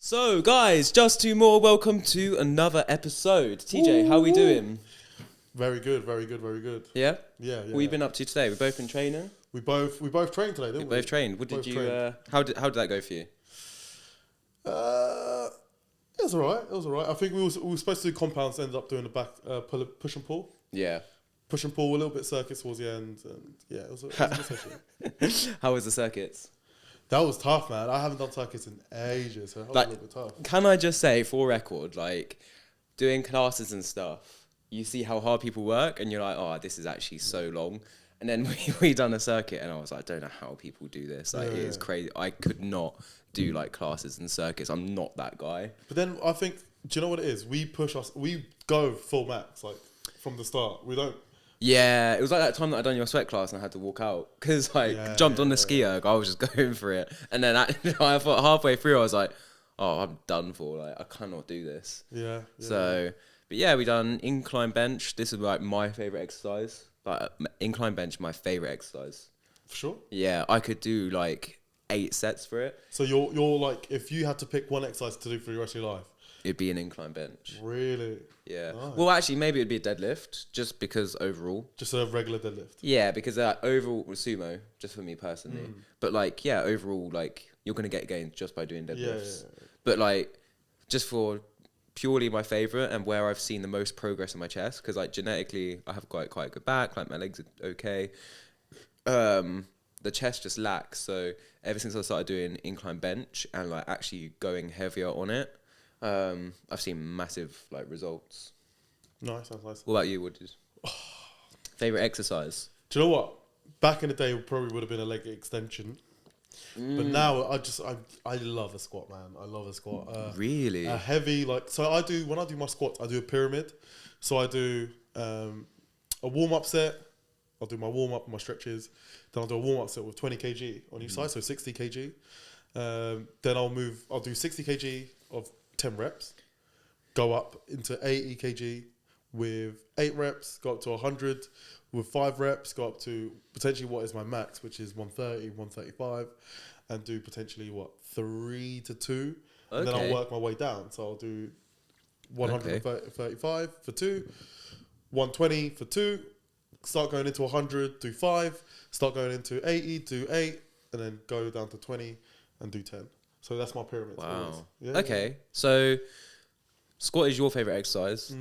So, guys, Just2More, welcome to another episode. TJ, how are we doing? Very good, very good, very good. Yeah? Yeah. What have you been up to today? We've both been training? We both trained today, didn't we? Both trained. What did you, how did that go for you? It was alright. It was alright. I think we were supposed to do compounds, ended up doing the back push and pull. Yeah. Push and pull, a little bit circuits towards the end, and yeah, it was a good session. How was the circuits? That was tough, man. I haven't done circuits in ages, so that was a little bit tough. Can I just say, for record, like, doing classes and stuff, you see how hard people work, and you're like, oh, this is actually so long. And then we done a circuit, and I was like, I don't know how people do this. Like, it is crazy. I could not do, like, classes and circuits. I'm not that guy. But then I think, do you know what it is? We go full max, like, from the start. We don't. Yeah, it was like that time that I done your sweat class and I had to walk out because jumped on the ski erg. I was just going for it, and then I thought halfway through I was like, "Oh, I'm done for. Like, I cannot do this." Yeah. So, but yeah, we done incline bench. This is like my favorite exercise. Like incline bench, my favorite exercise. For sure. Yeah, I could do like 8 sets for it. So you're like, if you had to pick one exercise to do for the rest of your life, it'd be an incline bench. Really? Yeah. Nice. Well, actually, maybe it'd be a deadlift, just because overall. Just a regular deadlift. Yeah, because overall with sumo, just for me personally. But like, yeah, overall, like you're gonna get gains just by doing deadlifts. Yeah. But like, just for purely my favorite and where I've seen the most progress in my chest, because like genetically, I have quite a good back. Like my legs are okay. The chest just lacks. So ever since I started doing incline bench and like actually going heavier on it. I've seen massive like results. Nice. What about you? What is favorite exercise? Do you know what? Back in the day, it probably would have been a leg extension, but now I love a squat, man. I love a squat. Really? A heavy so when I do my squats, I do a pyramid. So I do a warm up set. I'll do my warm up, my stretches. Then I'll do a warm up set with 20 kg on each side, so 60 kg. Then I'll do 60 kg of 10 reps, go up into 80 kg with 8 reps, go up to 100 with 5 reps, go up to potentially what is my max, which is 130, 135, and do potentially 3 to 2. Okay. And then I'll work my way down. So I'll do 135 for 2, 120 for 2, start going into 100, do 5, start going into 80, do 8, and then go down to 20 and do 10. So that's my pyramid. Wow. Yeah, okay. So squat is your favorite exercise.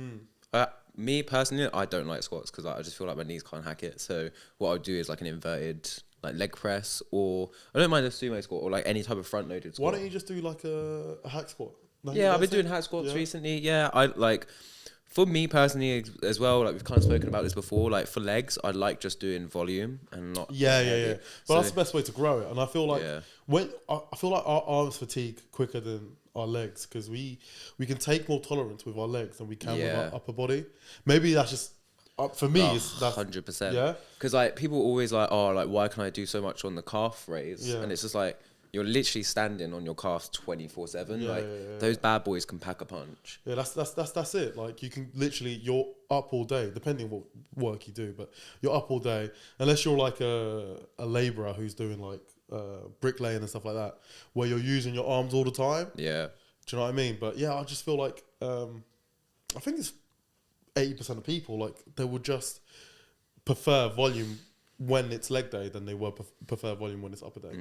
Me personally, I don't like squats because I just feel like my knees can't hack it. So what I would do is like an inverted like leg press, or I don't mind a sumo squat or like any type of front loaded squat. Why don't you just do like a hack squat? Yeah, I've been doing hack squats recently. Yeah, I like. For me personally as well, like we've kind of spoken about this before, like for legs, I like just doing volume and not... Yeah. But that's the best way to grow it. And I feel like I feel like our arms fatigue quicker than our legs because we can take more tolerance with our legs than we can with our upper body. Maybe that's just... for me, that's 100%. Yeah? Because like people always like, oh, like why can I do so much on the calf raise? Yeah. And it's just like... You're literally standing on your calves 24/7. Those bad boys can pack a punch. Yeah, that's it. Like you can literally, you're up all day, depending what work you do, but you're up all day. Unless you're like a labourer who's doing like bricklaying and stuff like that, where you're using your arms all the time. Yeah. Do you know what I mean? But yeah, I just feel like I think it's 80% of people like they would just prefer volume when it's leg day than they would prefer volume when it's upper day.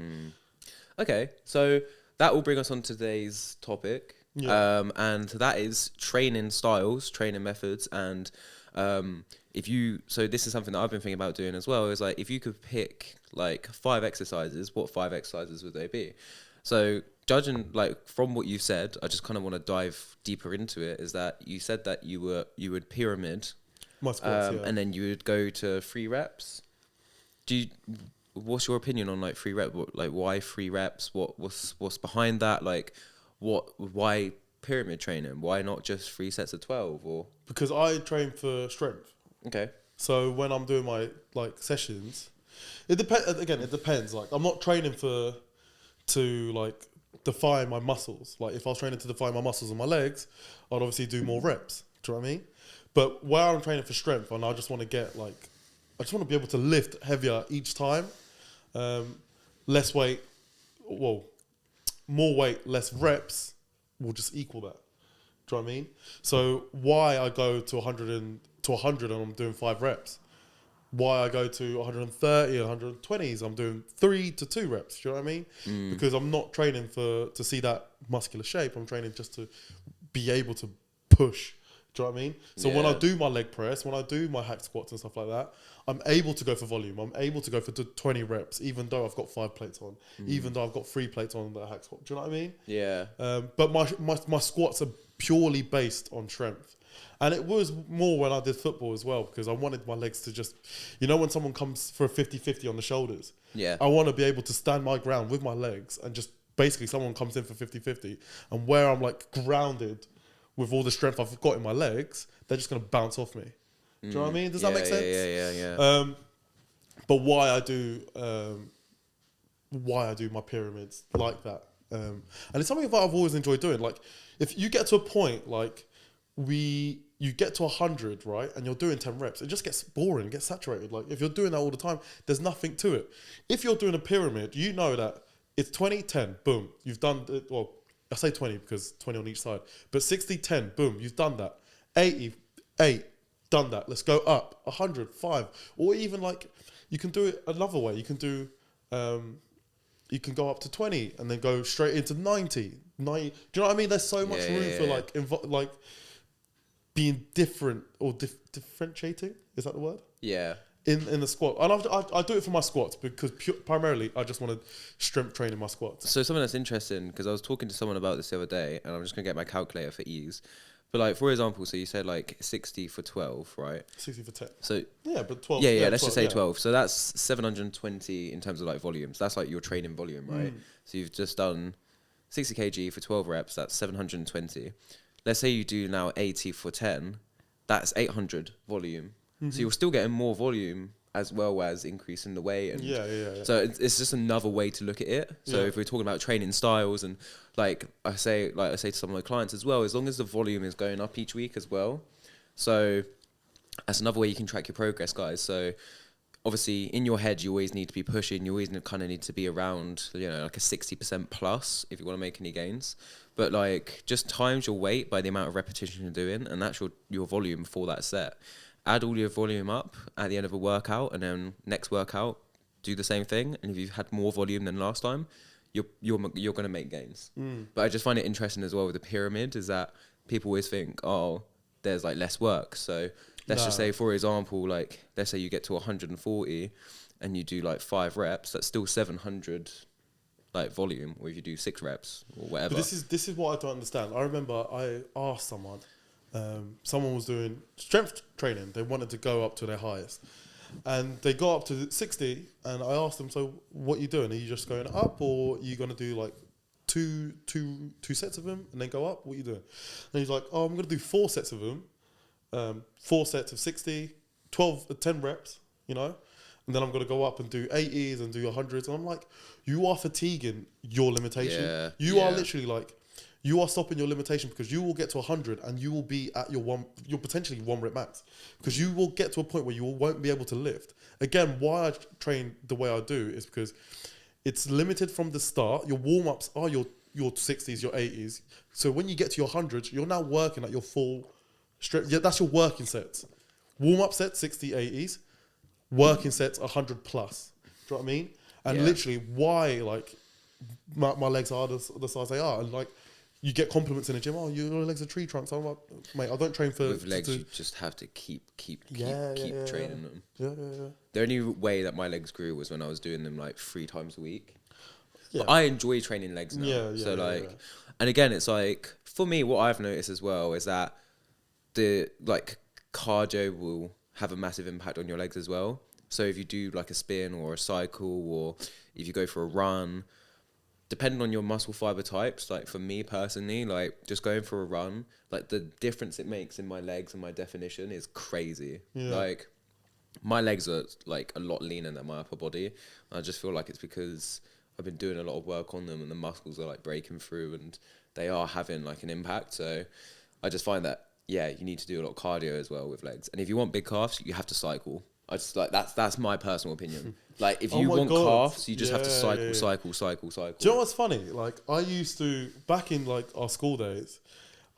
Okay, so that will bring us on to today's topic, and that is training styles, training methods, and so this is something that I've been thinking about doing as well, is like if you could pick like 5 exercises, what 5 exercises would they be? So judging like from what you said, I just kind of want to dive deeper into it, is that you said that you would pyramid, my squats, and then you would go to 3 reps. What's your opinion on like 3 reps? Like why 3 reps? What's behind that? Like why pyramid training? Why not just 3 sets of 12? Or because I train for strength. Okay. So when I'm doing my like sessions, it depends. Again, it depends. Like I'm not training to like define my muscles. Like if I was training to define my muscles and my legs, I'd obviously do more reps. Do you know what I mean? But where I'm training for strength, and I just want to I just want to be able to lift heavier each time. Less weight, more weight, less reps, will just equal that. Do you know what I mean? So why I go to 100 and I'm doing 5 reps? Why I go to 130 and 120s, I'm doing 3 to 2 reps. Do you know what I mean? Because I'm not training to see that muscular shape. I'm training just to be able to push. Do you know what I mean? So when I do my leg press, when I do my hack squats and stuff like that, I'm able to go for volume. I'm able to go for 20 reps, even though I've got 5 plates on, even though I've got 3 plates on the hack squat. Do you know what I mean? Yeah. But my squats are purely based on strength. And it was more when I did football as well, because I wanted my legs to just, when someone comes for a 50-50 on the shoulders, I want to be able to stand my ground with my legs and just basically someone comes in for 50-50 and where I'm like grounded with all the strength I've got in my legs, they're just going to bounce off me. Do you know what I mean? Does that make sense? Yeah. But why I do my pyramids like that. And it's something that I've always enjoyed doing. Like if you get to a point like you get to 100, right, and you're doing 10 reps, it just gets boring, it gets saturated. Like if you're doing that all the time, there's nothing to it. If you're doing a pyramid, you know that it's 20, 10, boom, you've done it. Well, I say 20 because 20 on each side, but 60, 10, boom, you've done that. 80, 8, done that. Let's go up. 100, 5, or even like you can do it another way. You can do, you can go up to 20 and then go straight into 90. Do you know what I mean? There's so much room for like being different or differentiating. Is that the word? Yeah. In the squat. And I do it for my squats because primarily I just want to strength train in my squats. So something that's interesting, because I was talking to someone about this the other day, and I'm just going to get my calculator for ease. But like, for example, so you said like 60 for 12, right? 60 for 10. So yeah, but 12. Yeah, let's 12, just say 12. So that's 720 in terms of like volumes. That's like your training volume, right? So you've just done 60 kg for 12 reps. That's 720. Let's say you do now 80 for 10. That's 800 volume. So you're still getting more volume as well as increasing the weight. And so it's just another way to look at it. So if we're talking about training styles, and like I say to some of my clients as well, as long as the volume is going up each week as well. So that's another way you can track your progress, guys. So obviously in your head, you always need to be pushing. You always kind of need to be around, like a 60% plus if you want to make any gains. But like just times your weight by the amount of repetition you're doing, and that's your volume for that set. Add all your volume up at the end of a workout, and then next workout, do the same thing. And if you've had more volume than last time, you're going to make gains. But I just find it interesting as well with the pyramid is that people always think, oh, there's like less work. So let's just say, for example, like let's say you get to 140 and you do like 5 reps, that's still 700 like volume, or if you do 6 reps or whatever. But this is what I don't understand. I remember I asked someone was doing strength training. They wanted to go up to their highest, and they got up to 60. And I asked them, "So what are you doing? Are you just going up, or are you going to do like two sets of them and then go up? What are you doing?" And he's like, "Oh, I'm going to do 4 sets of them, 4 sets of 60, 10 reps, and then I'm going to go up and do 80s and do 100s." And I'm like, you are fatiguing your limitation. You are literally like, you are stopping your limitation, because you will get to 100 and you will be at your potentially 1 rep max, because you will get to a point where you won't be able to lift. Again, why I train the way I do is because it's limited from the start. Your warm-ups are your 60s, your 80s. So when you get to your 100s, you're now working at your full strength. Yeah, that's your working sets. Warm-up sets, 60, 80s. Working sets, 100 plus. Do you know what I mean? And literally why like my legs are the size they are. And like, you get compliments in the gym. Oh, your legs are tree trunks. I'm like, mate, I don't train for... With legs, you just have to keep training them. Yeah. The only way that my legs grew was when I was doing them like 3 times a week. Yeah. But I enjoy training legs now. And again, it's like, for me, what I've noticed as well is that the like cardio will have a massive impact on your legs as well. So if you do like a spin or a cycle, or if you go for a run, depending on your muscle fiber types, like for me personally, like just going for a run, like the difference it makes in my legs and my definition is crazy. Like my legs are like a lot leaner than my upper body. I just feel like it's because I've been doing a lot of work on them, and the muscles are like breaking through, and they are having like an impact. So I just find that, you need to do a lot of cardio as well with legs. And if you want big calves, you have to cycle. I just like that's my personal opinion. Like if Oh you my want God. calves, you just have to cycle. Yeah. cycle. Do you know what's funny? Like I used to back in like our school days.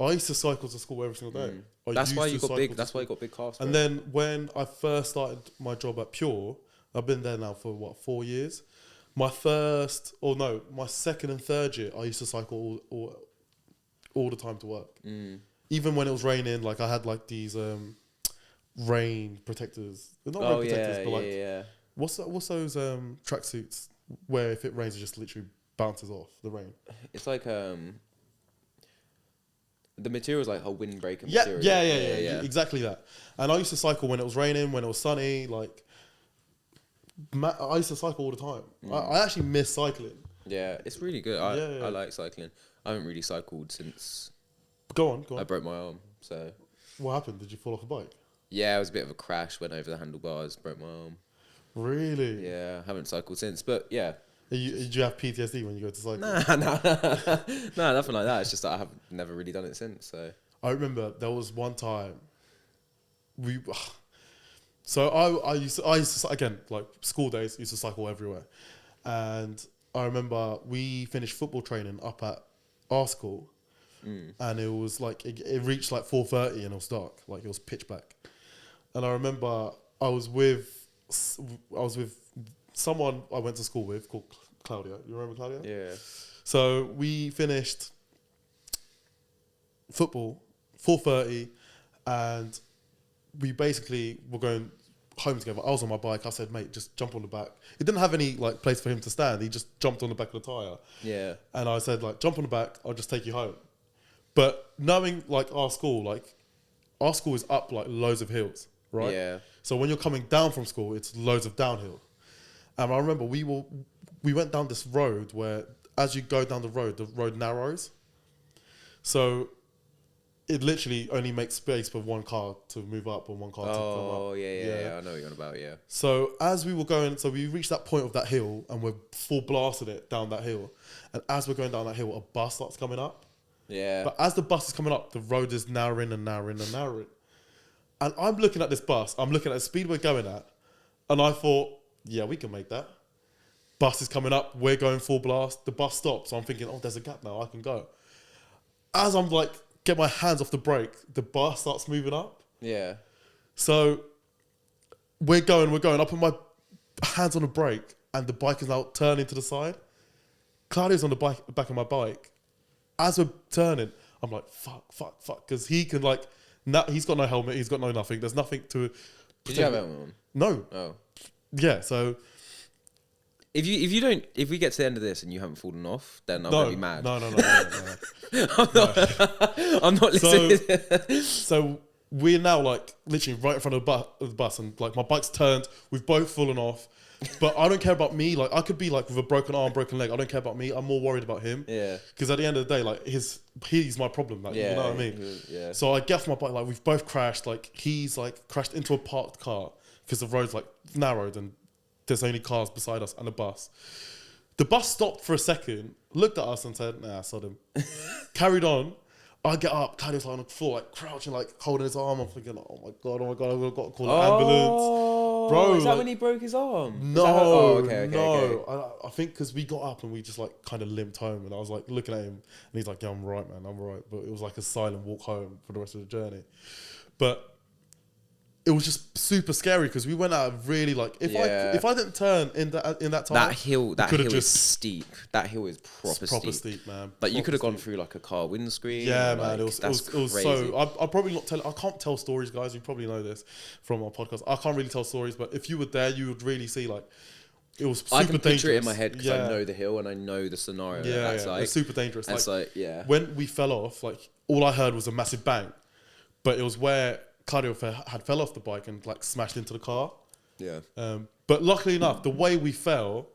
I used to cycle to school every single day. That's why you got big. That's why you got big calves. And bro. then when I first started my job at Pure, I've been there now for 4 years. My second and third year, I used to cycle all the time to work. Even when it was raining, like I had like these rain protectors. They're not rain protectors, but like what's those tracksuits where if it rains, it just literally bounces off the rain. It's like the material is like a windbreaker material. Yeah, exactly that. And I used to cycle when it was raining, when it was sunny. Like I used to cycle all the time. I actually miss cycling. Yeah, it's really good. I like cycling. I haven't really cycled since. Go on. I broke my arm. So. What happened? Did you fall off a bike? Yeah, it was a bit of a crash. Went over the handlebars, broke my arm. Really? Yeah, haven't cycled since. But yeah. Do you have PTSD when you go to cycle? Nah, nothing like that. It's just that I have never really done it since. So I remember there was one time I used to again, like school days, used to cycle everywhere, and I remember we finished football training up at our school, and it was like it reached like 4:30 and it was dark, like it was pitch black, and I remember I was with someone I went to school with called Claudia. You remember Claudia? yeah. So we finished football 4:30, and we basically were going home together. I was on my bike. I said, "Mate, just jump on the back." It didn't have any like place for him to stand. He just jumped on the back of the tire. Yeah. And I said, like, "Jump on the back. I'll just take you home." But knowing like our school is up like loads of hills, right? Yeah. So when you're coming down from school, it's loads of downhill. And I remember we went down this road where, as you go down the road narrows. So it literally only makes space for one car to move up and one car to come up. Oh, yeah. I know what you're on about, yeah. So as we were going, so we reached that point of that hill and we're full blasted it down that hill. And as we're going down that hill, a bus starts coming up. Yeah. But as the bus is coming up, the road is narrowing. And I'm looking at this bus. I'm looking at the speed we're going at. And I thought, yeah, we can make that. Bus is coming up. We're going full blast. The bus stops. So I'm thinking, oh, there's a gap now. I can go. As I'm like, get my hands off the brake, the bus starts moving up. Yeah. So we're going. I put my hands on the brake and the bike is now turning to the side. Claudio's on the back of my bike. As we're turning, I'm like, fuck. Because he can like, he's got no helmet. He's got no nothing. There's nothing to... Did you have a helmet on? No. Oh. Yeah, so... If we get to the end of this and you haven't fallen off, then I'm gonna be mad. No. I'm not listening. So we're now like literally right in front of the bus, and like my bike's turned. We've both fallen off, but I don't care about me. Like I could be like with a broken arm, broken leg. I don't care about me. I'm more worried about him. Yeah. Because at the end of the day, like he's my problem. Like you know what I mean? Yeah. So I get off my bike. Like we've both crashed. Like he's like crashed into a parked car because the road's like narrowed and there's only cars beside us and a bus. The bus stopped for a second, looked at us and said, "Nah, I saw them." Carried on. I get up, Claudio's like on the floor, like crouching, like holding his arm. I'm thinking, oh my god, I've got to call an ambulance. Bro, is that like, when he broke his arm? No, okay. I think because we got up and we just like kind of limped home, and I was like looking at him, and he's like, "Yeah, I'm right, man, I'm right." But it was like a silent walk home for the rest of the journey. But it was just super scary because we went out really like if I didn't turn in that time, that hill is just steep. That hill is proper steep, man. Like you could have gone through like a car windscreen. Yeah, like, man. It was crazy. so. I probably not tell. I can't tell stories, guys. You probably know this from our podcast. I can't really tell stories, but if you were there, you would really see like it was. Super I can picture dangerous. it in my head because I know the hill and I know the scenario. Yeah, that's like, it's super dangerous. It's like yeah. When we fell off, like all I heard was a massive bang, but it was where Claudio had fell off the bike and like smashed into the car. Yeah. But luckily enough, the way we fell,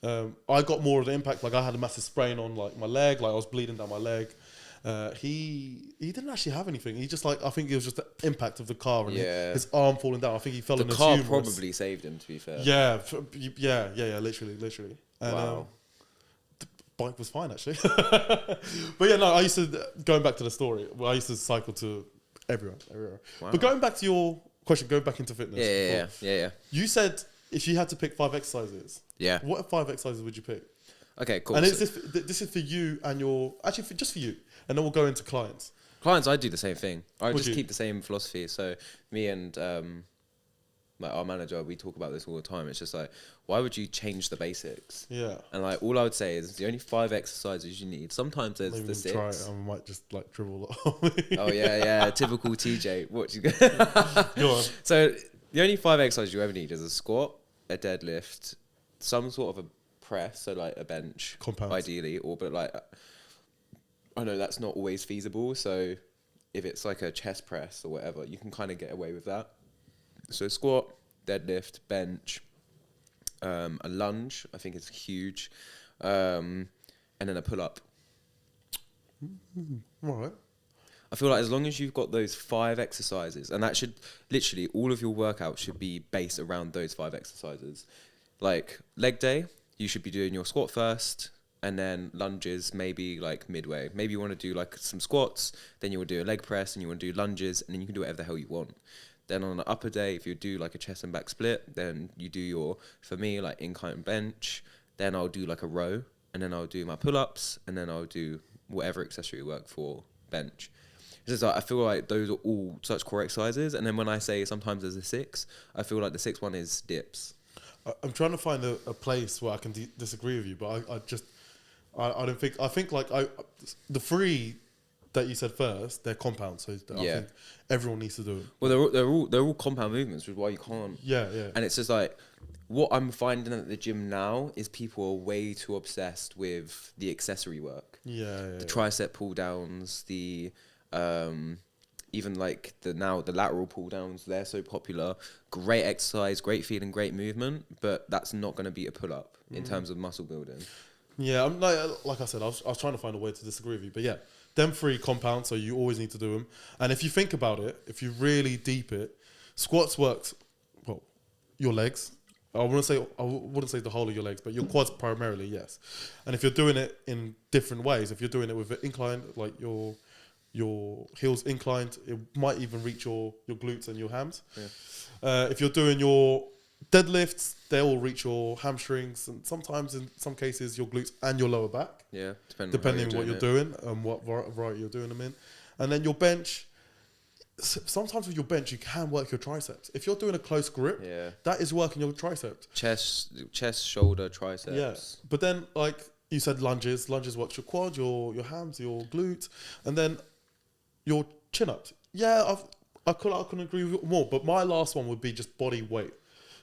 I got more of the impact. Like I had a massive sprain on like my leg, like I was bleeding down my leg. He didn't actually have anything. He just like, I think it was just the impact of the car and his arm falling down. I think he fell in the car probably saved him, to be fair. Yeah, literally. And, wow. The bike was fine actually. But yeah, no, going back to the story, I used to cycle to everywhere. Wow. But going back to your question, go back into fitness. Yeah. You said if you had to pick 5 exercises. Yeah. What 5 exercises would you pick? Okay, cool. And this is for you and just for you. And then we'll go into clients. Clients, I do the same thing. I Would just you? keep the same philosophy. So me and like our manager, we talk about this all the time. It's just like, why would you change the basics? Yeah. And like, all I would say is the only 5 exercises you need. Sometimes there's Maybe the we'll try 6. it. I might just like dribble. Oh yeah, typical TJ. What you Go on. So the only 5 exercises you ever need is a squat, a deadlift, some sort of a press, so like a bench, Compounds. ideally, but like, I know that's not always feasible. So if it's like a chest press or whatever, you can kind of get away with that. So squat, deadlift, bench, a lunge, I think is huge, and then a pull up. All right. I feel like as long as you've got those 5 exercises, and that should literally all of your workouts should be based around those 5 exercises. Like leg day, you should be doing your squat first, and then lunges maybe like midway. Maybe you want to do like some squats, then you will do a leg press, and you want to do lunges, and then you can do whatever the hell you want. Then on an upper day, if you do like a chest and back split, then you do your, for me, like incline bench. Then I'll do like a row, and then I'll do my pull-ups, and then I'll do whatever accessory work for bench. It's just like, I feel like those are all such core exercises. And then when I say sometimes there's a 6, I feel like the 6th one is dips. I'm trying to find a place where I can disagree with you, but I don't think, the 3 that you said first, they're compounds, so I think everyone needs to do them. Well, they're all compound movements, which is why you can't. Yeah. And it's just like, what I'm finding at the gym now is people are way too obsessed with the accessory work. The Tricep pull downs, the even like the lateral pull downs, they're so popular. Great exercise, great feeling, great movement, but that's not going to beat a pull up in terms of muscle building. Yeah, I'm like I said, I was trying to find a way to disagree with you, but yeah, them 3 compounds, so you always need to do them. And if you think about it, if you really deep it, squats works, well, your legs. I wouldn't say the whole of your legs, but your quads primarily, yes. And if you're doing it in different ways, if you're doing it with an incline, like your heels inclined, it might even reach your glutes and your hams. If you're doing your deadlifts, they'll reach your hamstrings, and sometimes in some cases your glutes and your lower back. Yeah, depending on what you're doing and what variety you're doing them in. And then your bench, sometimes with your bench you can work your triceps. If you're doing a close grip, that is working your triceps. Chest, shoulder, triceps. Yeah, but then like you said, lunges works your quad, your hams, your glutes, and then your chin ups. Yeah, I couldn't agree with you more, but my last one would be just body weight.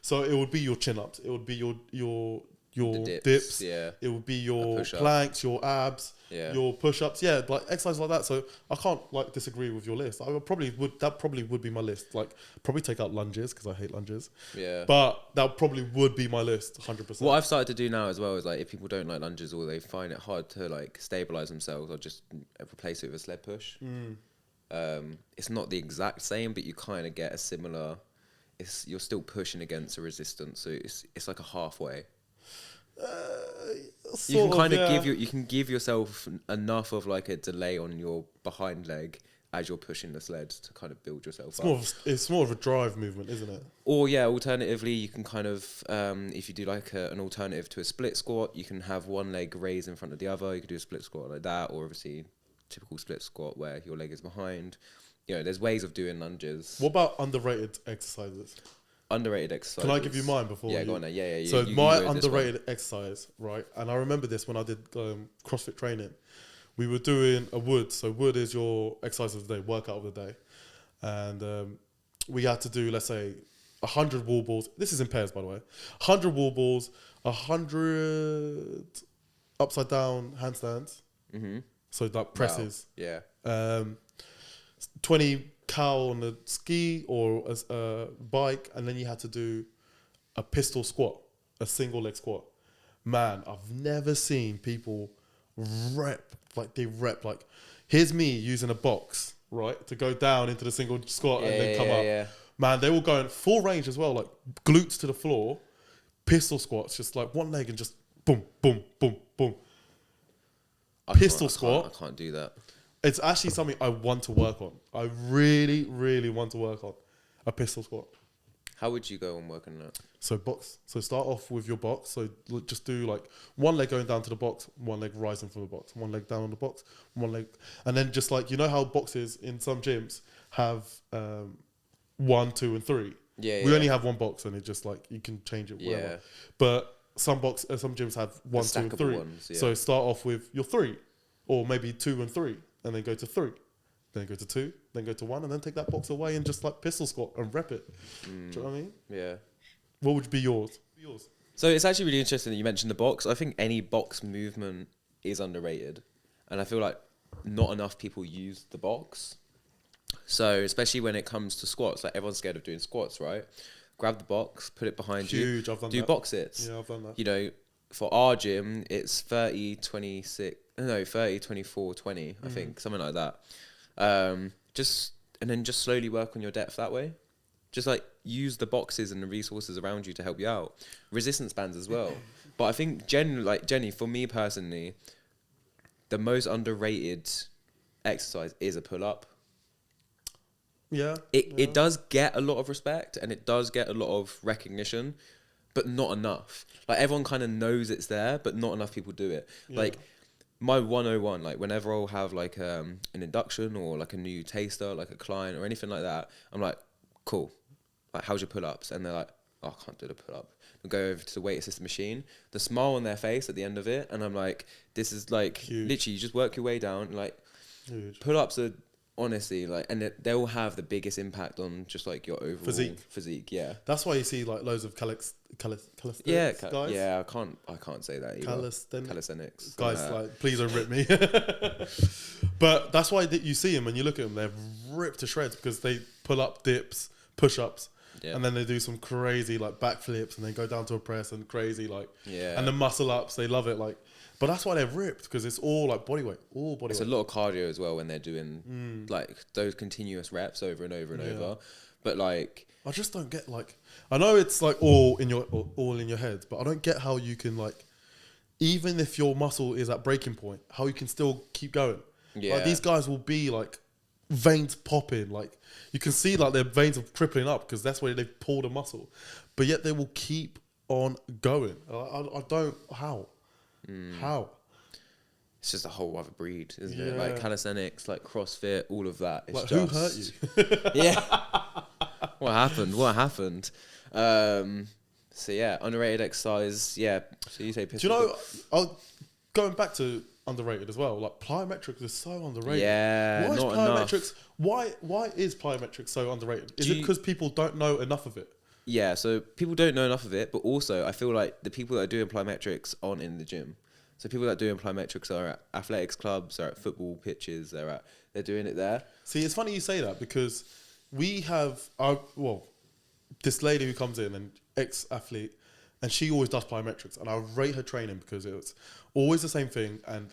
So it would be your chin ups. It would be your dips. Yeah. It would be your planks, your abs, your push ups. Yeah, like exercises like that. So I can't like disagree with your list. That probably would be my list. Like probably take out lunges because I hate lunges. Yeah. But that probably would be my list, 100%. What I've started to do now as well is like if people don't like lunges or they find it hard to like stabilize themselves, I'll just replace it with a sled push. It's not the exact same, but you kind of get a similar. You're still pushing against a resistance, so it's like a halfway. You can give yourself enough of like a delay on your behind leg as you're pushing the sled to kind of build yourself up. It's more of a drive movement, isn't it? Or alternatively, you can kind of if you do like an alternative to a split squat, you can have one leg raised in front of the other. You could do a split squat like that, or obviously typical split squat where your leg is behind. There's ways of doing lunges. What about underrated exercises? Underrated exercises. Can I give you mine before? Yeah, go on. Yeah. So my underrated exercise, right? And I remember this when I did CrossFit training. We were doing a wood. So wood is your exercise of the day, workout of the day. And we had to do, let's say, 100 wall balls. This is in pairs, by the way. 100 wall balls, 100 upside down handstands. Mm-hmm. So like presses. Wow. Yeah. 20 cow on a ski or a bike, and then you had to do a pistol squat, a single leg squat. Man, I've never seen people rep like here's me using a box, right, to go down into the single squat and then come up. Yeah. Man, they were going full range as well, like glutes to the floor, pistol squats, just like one leg and just boom, boom, boom, boom. Pistol squat. I can't do that. It's actually something I want to work on. I really, really want to work on. a pistol squat. How would you go on working that? So box. So start off with your box. So just do like one leg going down to the box, one leg rising from the box, one leg down on the box, one leg, and then just like, you know how boxes in some gyms have 1, 2, and 3. Yeah. We only have one box, and it just like you can change it. Whatever. Yeah. But some gyms have 1, 2, and 3. Ones, yeah. So start off with your 3, or maybe 2 and 3, and then go to 3. Then go to 2, then go to 1, and then take that box away and just like pistol squat and rep it. Do you know what I mean? Yeah. What would be yours? So it's actually really interesting that you mentioned the box. I think any box movement is underrated. And I feel like not enough people use the box. So especially when it comes to squats, like everyone's scared of doing squats, right? Grab the box, put it behind you. I've done do that. Box sits. Yeah, I've done that. You know, for our gym, it's 30, 26, no, 30, 24, 20, I think, something like that. And then just slowly work on your depth that way. Just like use the boxes and the resources around you to help you out. Resistance bands as well. But I think Jenny, for me personally, the most underrated exercise is a pull-up. Yeah. It does get a lot of respect and it does get a lot of recognition, but not enough. Like everyone kind of knows it's there, but not enough people do it. Yeah. Like my 101, like whenever I'll have like an induction or like a new taster, like a client or anything like that, I'm like, cool. Like, how's your pull-ups? And they're like, oh, I can't do the pull-up. I'll go over to the weight assisted machine. The smile on their face at the end of it, and I'm like, this is like, huge. Literally, you just work your way down. Like, huge. Pull-ups are honestly like, and they'll have the biggest impact on just like your overall physique. Yeah. That's why you see like loads of calisthenics guys. Yeah, I can't say that either. Calisthenics guys. Like, please don't rip me. But that's why you see them and you look at them, they're ripped to shreds because they pull up dips, push ups. Yeah. And then they do some crazy like backflips and then go down to a press and crazy like, and the muscle ups, they love it. Like, but that's why they're ripped, because it's all like body weight, It's a lot of cardio as well when they're doing like those continuous reps over and over and over. But like, I just don't get, like, I know it's like all in your head, but I don't get how you can, like, even if your muscle is at breaking point, how you can still keep going. Yeah. Like, these guys will be like veins popping, like you can see like their veins are crippling up because that's where they've pulled a muscle, but yet they will keep on going. I don't, how? It's just a whole other breed, isn't it? Like calisthenics, like CrossFit, all of that. It's like, just, who hurt you? Yeah. What happened? So yeah, underrated exercise. Yeah. So you say pistol. Do you know? Going back to underrated as well. Like plyometrics is so underrated. Yeah. Why is not plyometrics? Enough. Why is plyometrics so underrated? Is it because people don't know enough of it? Yeah. So people don't know enough of it, but also I feel like the people that are doing plyometrics aren't in the gym. So people that are doing plyometrics are at athletics clubs, are at football pitches, they're doing it there. See, it's funny you say that because we have this lady who comes in, and ex-athlete, and she always does plyometrics, and I rate her training because it's always the same thing, and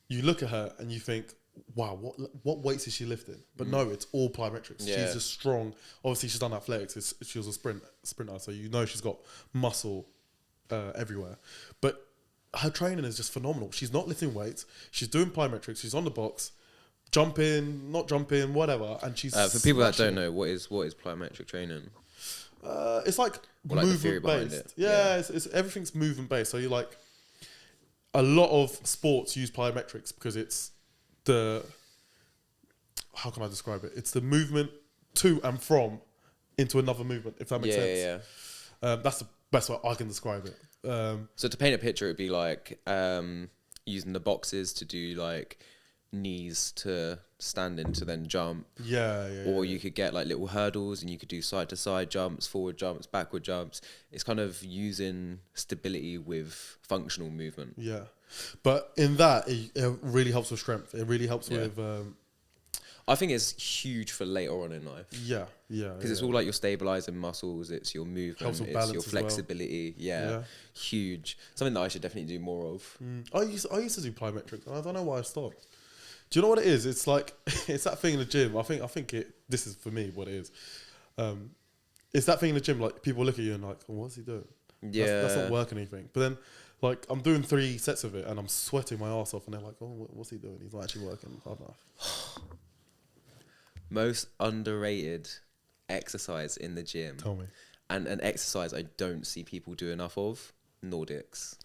you look at her and you think, wow, what weights is she lifting? But no, it's all plyometrics. Yeah. She's just strong. Obviously, she's done athletics. She was a sprinter, so you know she's got muscle everywhere. But her training is just phenomenal. She's not lifting weights. She's doing plyometrics. She's on the box, jumping, not jumping, whatever. And she's for people that don't know, what is plyometric training? It's like movement based. Yeah, it's everything's movement based. So you like a lot of sports use plyometrics because it's how can I describe it? It's the movement to and from into another movement, if that makes sense. Yeah. That's the best way I can describe it. So to paint a picture, it'd be like using the boxes to do like knees to stand in to then jump. Or you could get like little hurdles and you could do side to side jumps, forward jumps, backward jumps. It's kind of using stability with functional movement. Yeah. But in that, it really helps with strength. It really helps with... I think it's huge for later on in life. Yeah. Because it's all like your stabilizing muscles, it's your movement, it's your flexibility. Well. Huge. Something that I should definitely do more of. I used to do plyometrics, and I don't know why I stopped. Do you know what it is? It's like it's that thing in the gym. I think this is for me what it is. It's that thing in the gym. Like people look at you and like, oh, what's he doing? Yeah, that's not working anything. But then, like I'm doing 3 sets of it and I'm sweating my ass off, and they're like, oh, what's he doing? He's not actually working. I don't know. Most underrated exercise in the gym. Tell me. And an exercise I don't see people do enough of, Nordics.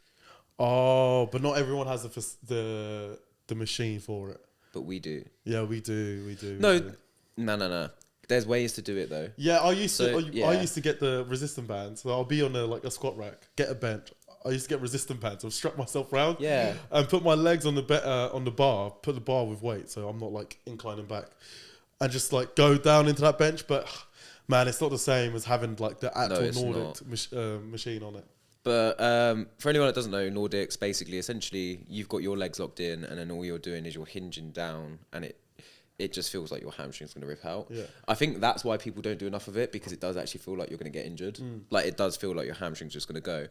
Oh, but not everyone has the machine for it. But we do. Yeah, we do. No. There's ways to do it though. Yeah, I used to get the resistance bands. So I'll be on a squat rack, get a bench. I used to get resistance bands. I'll strap myself round. Yeah. And put my legs on the bar. Put the bar with weight, so I'm not like inclining back, and just like go down into that bench. But man, it's not the same as having like the actual Nordic machine on it. But for anyone that doesn't know, Nordics, basically, essentially, you've got your legs locked in, and then all you're doing is you're hinging down, and it just feels like your hamstring's going to rip out. Yeah. I think that's why people don't do enough of it, because it does actually feel like you're going to get injured. Like, it does feel like your hamstring's just going to go.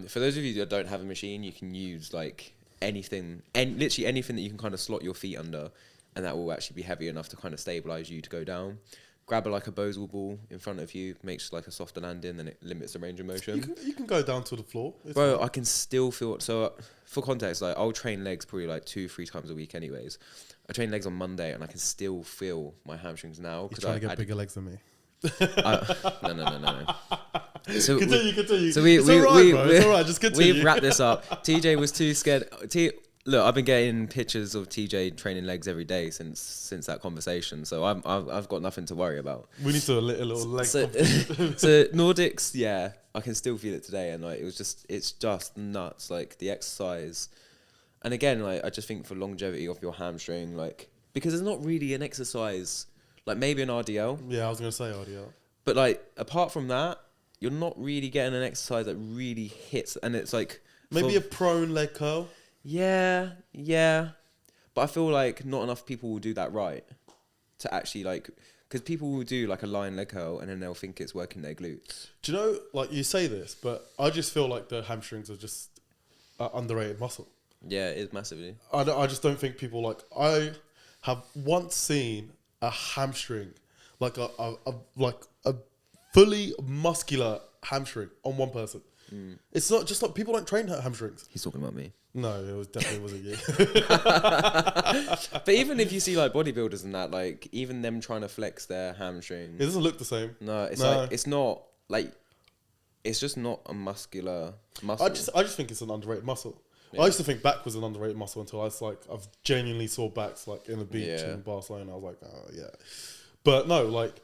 For those of you that don't have a machine, you can use, like, anything, literally anything that you can kind of slot your feet under, and that will actually be heavy enough to kind of stabilise you to go down. Grab like a Boswell ball in front of you, makes like a softer landing, then it limits the range of motion. You can go down to the floor. Bro, I can still feel... So, for context, like, I'll train legs probably like 2-3 times a week anyways. I train legs on Monday, and I can still feel my hamstrings now. You're trying to get bigger legs than me. No. So continue. So it's all right, just continue. We've wrapped this up. TJ was too scared. Look, I've been getting pictures of TJ training legs every day since that conversation, so I've got nothing to worry about. We need to a little leg. So Nordics, yeah, I can still feel it today, and like it's just nuts, like the exercise. And again, like I just think for longevity of your hamstring, like because there's not really an exercise, like maybe an RDL. Yeah, I was gonna say RDL. But like apart from that, you're not really getting an exercise that really hits, and it's like maybe a prone leg curl. Yeah. But I feel like not enough people will do that right to actually like, because people will do like a lying leg curl and then they'll think it's working their glutes. Do you know, like you say this, but I just feel like the hamstrings are just underrated muscle. Yeah, it is massively. I just don't think people like, I have once seen a hamstring, like a fully muscular hamstring on one person. It's not just like people don't train hamstrings. He's talking about me. No, it definitely wasn't you. But even if you see like bodybuilders and that, like even them trying to flex their hamstring, it doesn't look the same. No, like it's not like it's just not a muscular muscle. I just think it's an underrated muscle. Yeah. I used to think back was an underrated muscle until I've genuinely saw backs like in the beach in Barcelona. I was like, oh yeah. But no, like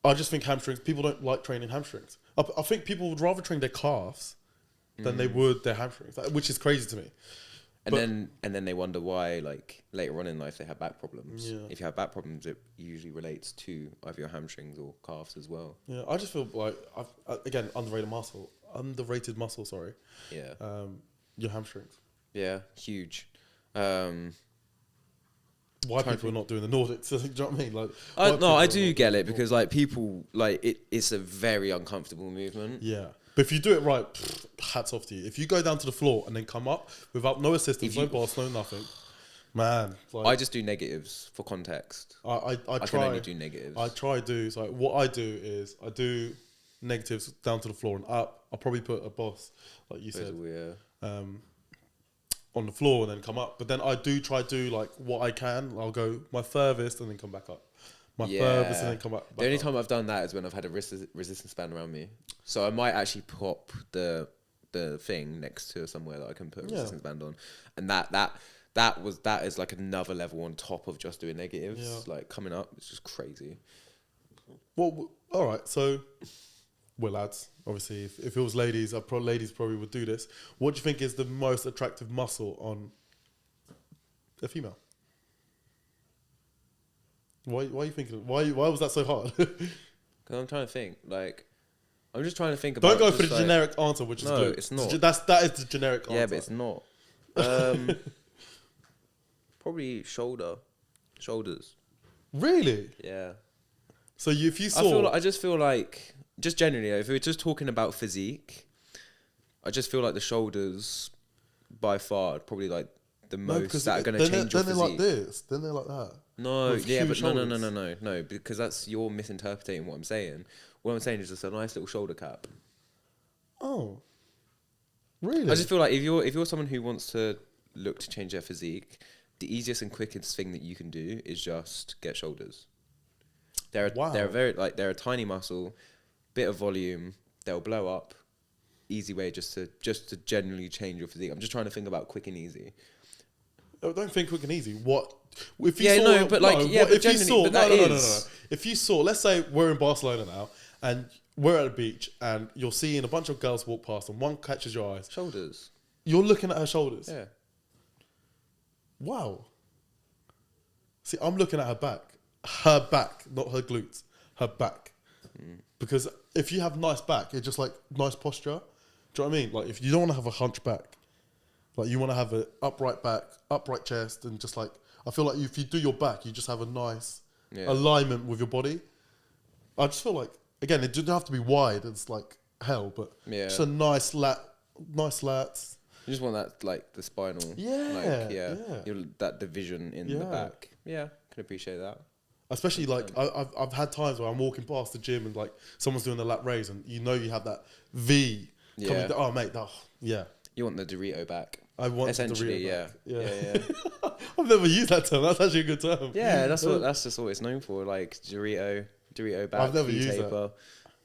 I just think hamstrings. People don't like training hamstrings. I think people would rather train their calves than they would their hamstrings, which is crazy to me. And then they wonder why, like later on in life, they have back problems. Yeah. If you have back problems, it usually relates to either your hamstrings or calves as well. Yeah, I just feel like again underrated muscle. Sorry. Yeah. Your hamstrings. Yeah, huge. Why people are not doing the Nordics? Do you know what I mean? Like, I do get it because like people like it's a very uncomfortable movement. Yeah, but if you do it right, hats off to you. If you go down to the floor and then come up without no assistance, no boss, no nothing, man. Like, I just do negatives for context. I can only do negatives. I try do so. What I do is I do negatives down to the floor and up. I'll probably put a boss, like you said. On the floor and then come up, but then I do try to do like what I can. I'll go my furthest and then come back up. Furthest and then come back. The only time I've done that is when I've had a resistance band around me. So I might actually pop the thing next to somewhere that I can put a resistance band on, and that is like another level on top of just doing negatives. Yeah. Like coming up, it's just crazy. Well, all right, so. Well, lads, obviously, if it was ladies, ladies probably would do this. What do you think is the most attractive muscle on a female? Why are you thinking? Why was that so hard? Because I'm trying to think. Like, I'm just trying to think about. Don't go for the generic answer, which is good. No, it's not. That is the generic answer. Yeah, but it's not. Probably shoulders. Really? Yeah. So if you saw, I just feel like. Just generally, if we're just talking about physique, I just feel like the shoulders, by far, are probably like the most that are going to change your physique. Then they're like this. Then they're like that. No, yeah, but no, because that's you're misinterpreting what I'm saying. What I'm saying is just a nice little shoulder cap. Oh, really? I just feel like if you're someone who wants to look to change their physique, the easiest and quickest thing that you can do is just get shoulders. They're a tiny muscle, bit of volume, they'll blow up. Easy way just to generally change your physique. I'm just trying to think about quick and easy. Oh, don't think quick and easy. What if you saw? If you saw, let's say we're in Barcelona now, and we're at a beach, and you're seeing a bunch of girls walk past, and one catches your eyes. Shoulders. You're looking at her shoulders. Yeah. Wow. See, I'm looking at her back. Her back, not her glutes. Her back. Because if you have nice back, it's just like nice posture. Do you know what I mean? Like if you don't want to have a hunch back, like you want to have an upright back, upright chest, and just like, I feel like if you do your back, you just have a nice alignment with your body. I just feel like, again, it doesn't have to be wide. It's like hell, but just a nice lats. You just want that, like the spinal. That division in the back. Yeah, can appreciate that. Especially like I've had times where I'm walking past the gym and like someone's doing the lat raise and you have that V coming down. Oh mate, you want the Dorito back. I want essentially, the Dorito back. I've never used that term. That's actually a good term. Yeah, that's just what it's known for, like Dorito back. I've never used that.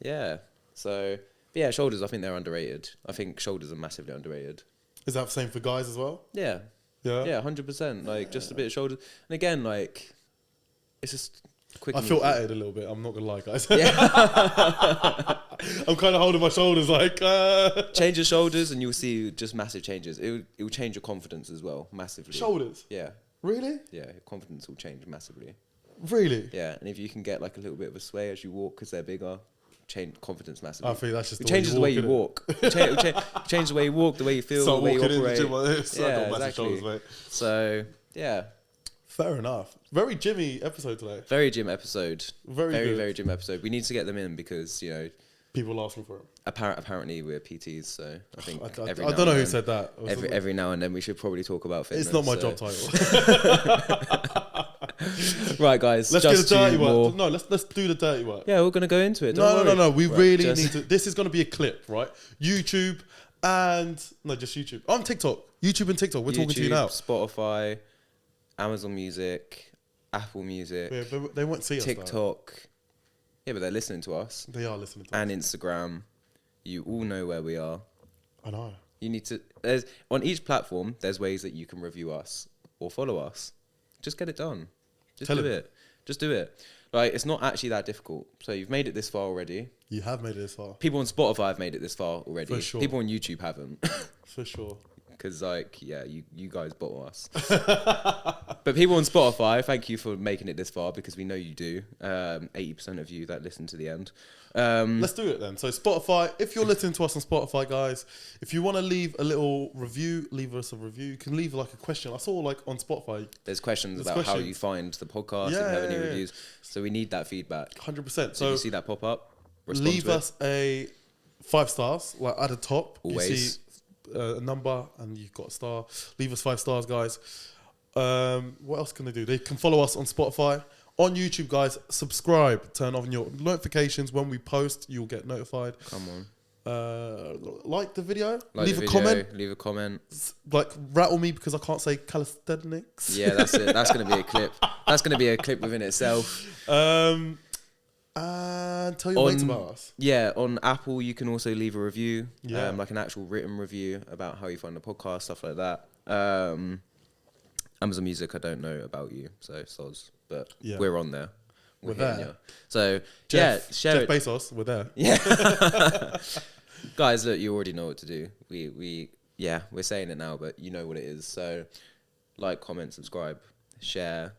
Yeah. So yeah, shoulders, I think they're underrated. I think shoulders are massively underrated. Is that the same for guys as well? Yeah. Yeah. Yeah, 100%. Like just a bit of shoulders. And again, like it's just quick. I feel at it a little bit. I'm not gonna lie, guys. Yeah. I'm kind of holding my shoulders like. Change your shoulders, and you'll see just massive changes. It will change your confidence as well, massively. Shoulders. Yeah. Really? Yeah, your confidence will change massively. Really? Yeah, and if you can get like a little bit of a sway as you walk because they're bigger, change confidence massively. I think that's just it changes the way you walk. Change the way you walk, the way you feel, the way you operate. In the gym like this. Yeah, I got massive exactly. shoulders, mate. So yeah. Fair enough. Very Jimmy episode today. Very gym episode. Very gym episode. We need to get them in because people asking for it. Apparently we're PTs, so I think I don't know who said that. Every now and then we should probably talk about fitness. It's not my job title. Right, guys. Let's get the dirty work. No, let's do the dirty work. Yeah, we're gonna go into it. No. We really need to. This is gonna be a clip, right? YouTube and just YouTube. On TikTok, YouTube and TikTok. We're talking to you now. Spotify, Amazon Music, Apple Music. Yeah, but they won't see us. TikTok. Yeah, but they're listening to us. They are listening to us. And Instagram. You all know where we are. I know. You need to. On each platform, there's ways that you can review us or follow us. Just get it done. Just do it. Like, it's not actually that difficult. So you've made it this far already. You have made it this far. People on Spotify have made it this far already. For sure. People on YouTube haven't. For sure. Because, you guys bottle us. But people on Spotify, thank you for making it this far because we know you do. 80% of you that listen to the end. Let's do it then. So Spotify, if you're listening to us on Spotify, guys, if you want to leave a little review, leave us a review. You can leave like a question. I saw like on Spotify. There's questions about how you find the podcast and have any reviews. So we need that feedback. 100%. So if you see that pop up, leave us a 5 stars, like at the top. Always. You see a number and you've got a star. Leave us 5 stars, guys. What else can they do? They can follow us on Spotify. On YouTube, guys, subscribe. Turn on your notifications. When we post, you'll get notified. Come on. Like the video. Leave a comment. Leave a comment. Like, rattle me because I can't say calisthenics. Yeah, that's it. That's going to be a clip. That's going to be a clip within itself. And tell your mates about us. Yeah, on Apple, you can also leave a review. Yeah. Like an actual written review about how you find the podcast, stuff like that. Amazon Music, I don't know about you, so soz. But we're on there. We're there. Yeah. So, share Jeff it. Bezos, we're there. Yeah. Guys, look, you already know what to do. We're saying it now, but you know what it is. So, like, comment, subscribe, share,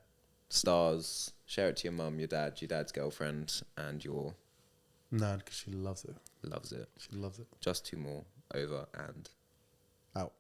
stars, share it to your mum, your dad, your dad's girlfriend, and your... Nan, because she loves it. Loves it. She loves it. Just2More, over and... out.